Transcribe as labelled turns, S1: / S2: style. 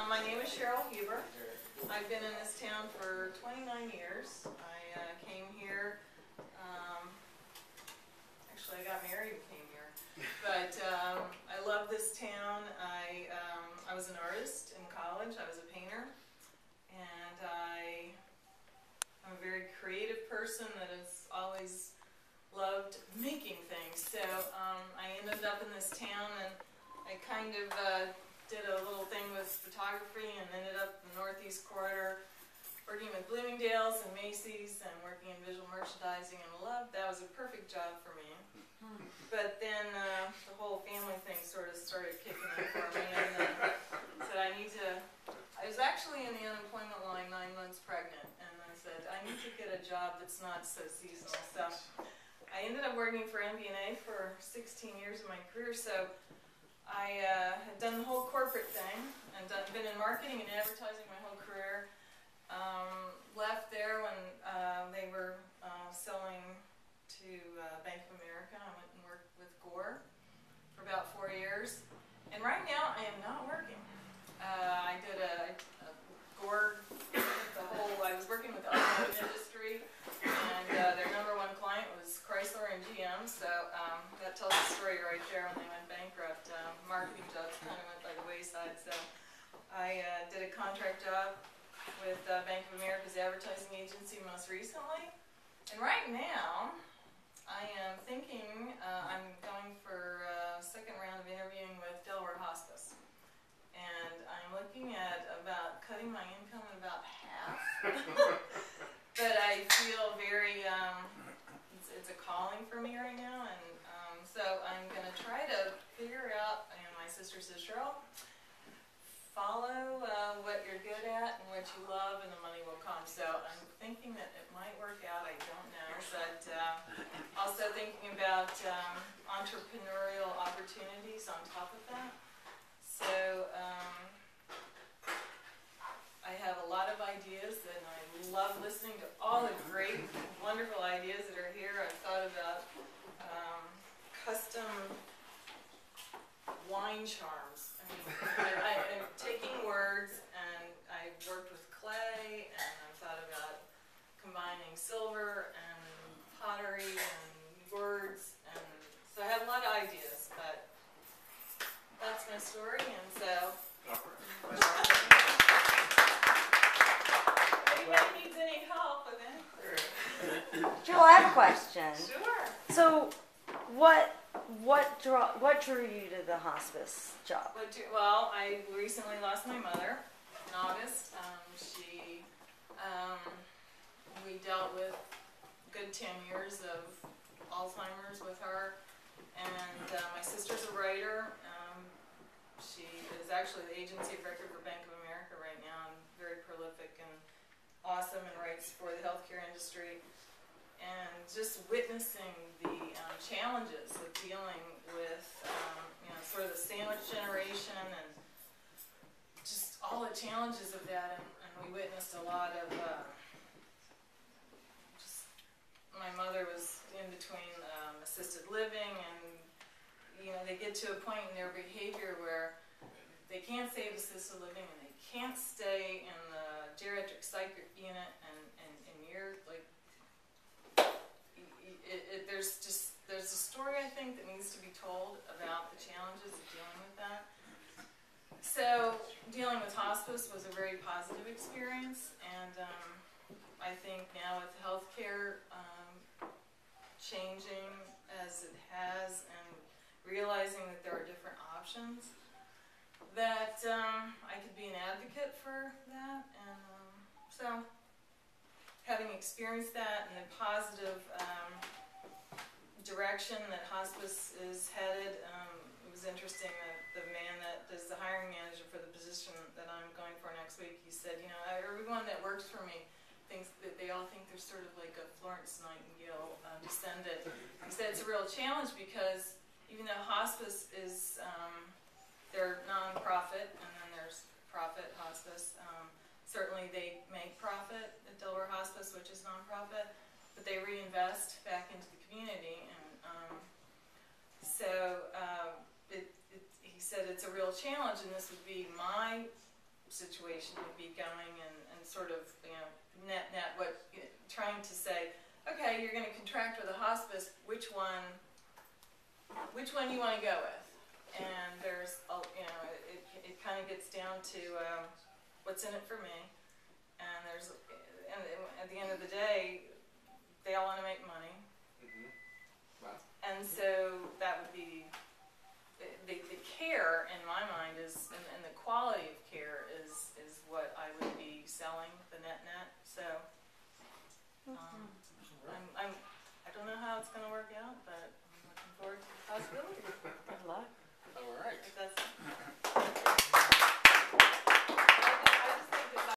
S1: My name is Huber. I've been in this town for 29 years. I came here, actually I got married and came here, but I love this town. I was an artist in college. I was a painter, and I'm a very creative person that has always loved making things. So I ended up in this town, and I kind of did a little thing with photography and ended up in the Northeast Corridor working with Bloomingdale's and Macy's and working in visual merchandising, and that was a perfect job for me. But then the whole family thing sort of started kicking in for me, and said I was actually in the unemployment line 9 months pregnant, and I said I need to get a job that's not so seasonal. So I ended up working for MBNA for 16 years of my career. So I had done the whole corporate thing and been in marketing and advertising my whole career. Left there when they were selling to Bank of America. I went and worked with Gore for about 4 years. And right now I am not working. I did a Gore, I was working with the automotive industry, and their #1 client was Chrysler and GM, so that tells the story right there. When they went bankrupt, marketing jobs kind of went by the wayside, so I did a contract job with Bank of America's advertising agency most recently. And right now, I am thinking I'm going for a second round of interviewing with Delaware Hospice. And I'm looking at about cutting my income in about half. But I feel very, it's a calling for me right now. And so I'm going to try to figure out, my sister says, Cheryl, follow what you're good at and what you love, and the money will come. So I'm thinking that it might work out. I don't know. But also thinking about entrepreneurial opportunities on top of that. So I have a lot of ideas, and I love listening to all the great, wonderful ideas that are here. I've thought about custom wine charms. I'm taking words, and I've worked with clay, and I've thought about combining silver and pottery and words, and so I have a lot of ideas, but that's my story, and so anybody needs any help with anything?
S2: Jill, I have a question.
S1: Sure.
S2: So, what drew you to the hospice job?
S1: Well, I recently lost my mother in August. We dealt with a good 10 years of Alzheimer's with her, and my sister's a writer. She is actually the agency of record for Bank of America right now, and very prolific and awesome, and writes for the healthcare industry. And just witnessing the challenges of dealing with, sort of the sandwich generation, and just all the challenges of that. And we witnessed a lot of, my mother was in between assisted living, and they get to a point in their behavior where they can't stay at assisted living, and they can't stay in the geriatric psych unit, and you're like, there's a story, I think, that needs to be told about the challenges of dealing with that. So dealing with hospice was a very positive experience, and I think now with healthcare changing as it has, and realizing that there are different options, that I could be an advocate for that. And so having experienced that and the positive direction that hospice is headed, it was interesting that the man that is the hiring manager for the position that I'm going for next week, he said, everyone that works for me thinks that they all think they're sort of like a Florence Nightingale descendant. He said it's a real challenge because even though hospice is, they're non-profit, and then there's profit hospice. Certainly they make profit at Delaware Hospice, which is non-profit, but they reinvest back into the community. And so he said it's a real challenge, and this would be my situation would be going and sort of, net what, trying to say, okay, you're going to contract with a hospice, which one you want to go with. And there's, it kind of gets down to what's in it for me. And at the end of the day, they all want to make money.
S3: Mm-hmm. Wow.
S1: And so that would be, the care in my mind is, and the quality of care is what I would be selling, the net. So, I don't know how it's going to work out, but I'm looking forward to the possibility.